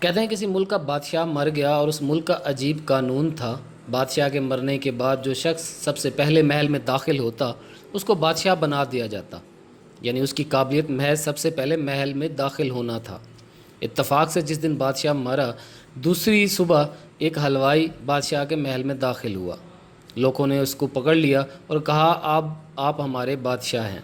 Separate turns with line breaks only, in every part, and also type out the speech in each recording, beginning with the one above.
کہتے ہیں کسی ملک کا بادشاہ مر گیا اور اس ملک کا عجیب قانون تھا، بادشاہ کے مرنے کے بعد جو شخص سب سے پہلے محل میں داخل ہوتا اس کو بادشاہ بنا دیا جاتا، یعنی اس کی قابلیت محض سب سے پہلے محل میں داخل ہونا تھا۔ اتفاق سے جس دن بادشاہ مرا، دوسری صبح ایک حلوائی بادشاہ کے محل میں داخل ہوا۔ لوگوں نے اس کو پکڑ لیا اور کہا آپ ہمارے بادشاہ ہیں۔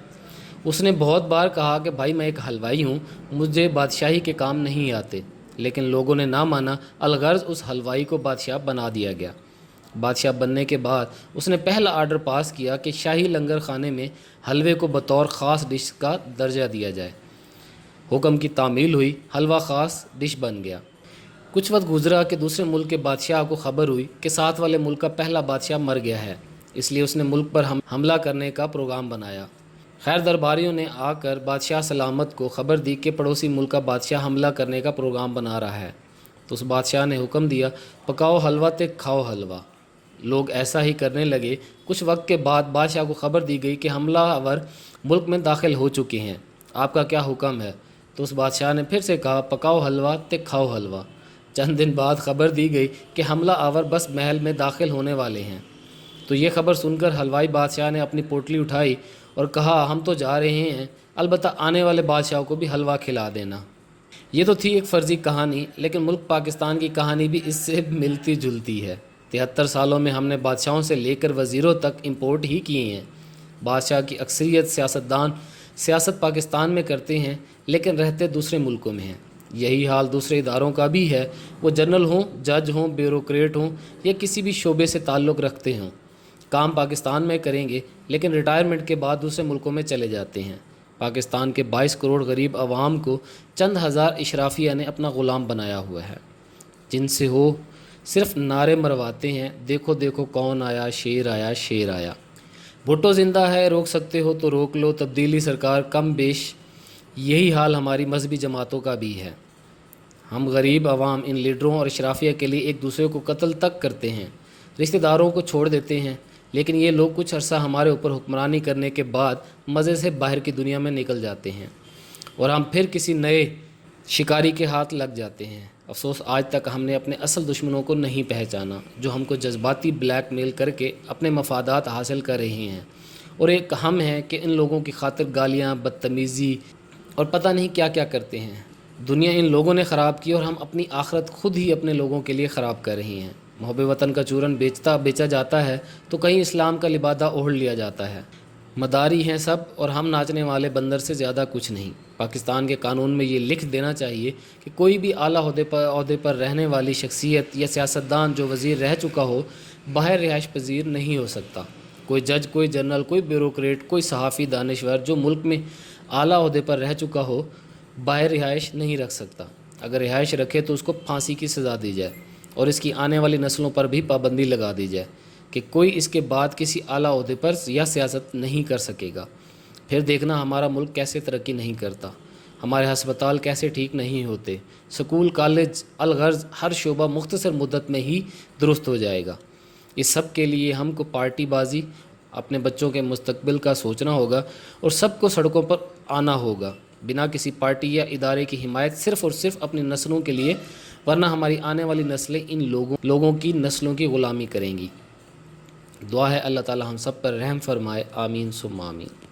اس نے بہت بار کہا کہ بھائی میں ایک حلوائی ہوں، مجھے بادشاہی کے کام نہیں آتے، لیکن لوگوں نے نہ مانا۔ الغرض اس حلوائی کو بادشاہ بنا دیا گیا۔ بادشاہ بننے کے بعد اس نے پہلا آرڈر پاس کیا کہ شاہی لنگر خانے میں حلوے کو بطور خاص ڈش کا درجہ دیا جائے۔ حکم کی تعمیل ہوئی، حلوہ خاص ڈش بن گیا۔ کچھ وقت گزرا کہ دوسرے ملک کے بادشاہ کو خبر ہوئی کہ ساتھ والے ملک کا پہلا بادشاہ مر گیا ہے، اس لیے اس نے ملک پر حملہ کرنے کا پروگرام بنایا۔ خیر درباریوں نے آ کر بادشاہ سلامت کو خبر دی کہ پڑوسی ملک کا بادشاہ حملہ کرنے کا پروگرام بنا رہا ہے، تو اس بادشاہ نے حکم دیا پکاؤ حلوہ تے کھاؤ حلوہ۔ لوگ ایسا ہی کرنے لگے۔ کچھ وقت کے بعد بادشاہ کو خبر دی گئی کہ حملہ آور ملک میں داخل ہو چکے ہیں، آپ کا کیا حکم ہے؟ تو اس بادشاہ نے پھر سے کہا پکاؤ حلوہ تے کھاؤ حلوہ۔ چند دن بعد خبر دی گئی کہ حملہ آور بس محل میں داخل ہونے والے ہیں۔ تو یہ خبر سن کر حلوائی بادشاہ نے اپنی پوٹلی اٹھائی اور کہا ہم تو جا رہے ہیں، البتہ آنے والے بادشاہوں کو بھی حلوہ کھلا دینا۔ یہ تو تھی ایک فرضی کہانی، لیکن ملک پاکستان کی کہانی بھی اس سے ملتی جلتی ہے۔ 73 سالوں میں ہم نے بادشاہوں سے لے کر وزیروں تک امپورٹ ہی کیے ہیں۔ بادشاہ کی اکثریت سیاستدان سیاست پاکستان میں کرتے ہیں، لیکن رہتے دوسرے ملکوں میں ہیں۔ یہی حال دوسرے اداروں کا بھی ہے، وہ جنرل ہوں، جج ہوں، بیوروکریٹ ہوں یا کسی بھی شعبے سے تعلق رکھتے ہوں، کام پاکستان میں کریں گے لیکن ریٹائرمنٹ کے بعد دوسرے ملکوں میں چلے جاتے ہیں۔ پاکستان کے 22 کروڑ غریب عوام کو چند ہزار اشرافیہ نے اپنا غلام بنایا ہوا ہے، جن سے وہ صرف نعرے مرواتے ہیں، دیکھو دیکھو کون آیا، شیر آیا، شیر آیا۔ بھٹو زندہ ہے، روک سکتے ہو تو روک لو، تبدیلی سرکار کم بیش۔ یہی حال ہماری مذہبی جماعتوں کا بھی ہے۔ ہم غریب عوام ان لیڈروں اور اشرافیہ کے لیے ایک دوسرے کو قتل تک کرتے ہیں، رشتہ داروں کو چھوڑ دیتے ہیں، لیکن یہ لوگ کچھ عرصہ ہمارے اوپر حکمرانی کرنے کے بعد مزے سے باہر کی دنیا میں نکل جاتے ہیں اور ہم پھر کسی نئے شکاری کے ہاتھ لگ جاتے ہیں۔ افسوس آج تک ہم نے اپنے اصل دشمنوں کو نہیں پہچانا، جو ہم کو جذباتی بلیک میل کر کے اپنے مفادات حاصل کر رہے ہیں، اور ایک ہم ہے کہ ان لوگوں کی خاطر گالیاں، بدتمیزی اور پتہ نہیں کیا کیا کرتے ہیں۔ دنیا ان لوگوں نے خراب کی اور ہم اپنی آخرت خود ہی اپنے لوگوں کے لیے خراب کر رہے ہیں۔ محب وطن کا چورن بیچا جاتا ہے تو کہیں اسلام کا لبادہ اوڑھ لیا جاتا ہے۔ مداری ہیں سب اور ہم ناچنے والے بندر سے زیادہ کچھ نہیں۔ پاکستان کے قانون میں یہ لکھ دینا چاہیے کہ کوئی بھی اعلیٰ عہدے پر رہنے والی شخصیت یا سیاستدان جو وزیر رہ چکا ہو، باہر رہائش پذیر نہیں ہو سکتا۔ کوئی جج، کوئی جنرل، کوئی بیوروکریٹ، کوئی صحافی، دانشور جو ملک میں اعلیٰ عہدے پر رہ چکا ہو، باہر رہائش نہیں رکھ سکتا۔ اگر رہائش رکھے تو اس کو پھانسی کی سزا دی جائے اور اس کی آنے والی نسلوں پر بھی پابندی لگا دی جائے کہ کوئی اس کے بعد کسی اعلیٰ عہدے پر یا سیاست نہیں کر سکے گا۔ پھر دیکھنا ہمارا ملک کیسے ترقی نہیں کرتا، ہمارے ہسپتال کیسے ٹھیک نہیں ہوتے، سکول، کالج، الغرض ہر شعبہ مختصر مدت میں ہی درست ہو جائے گا۔ اس سب کے لیے ہم کو پارٹی بازی، اپنے بچوں کے مستقبل کا سوچنا ہوگا اور سب کو سڑکوں پر آنا ہوگا، بنا کسی پارٹی یا ادارے کی حمایت، صرف اور صرف اپنی نسلوں کے لیے، ورنہ ہماری آنے والی نسلیں ان لوگوں کی نسلوں کی غلامی کریں گی۔ دعا ہے اللہ تعالی ہم سب پر رحم فرمائے، آمین ثم آمین۔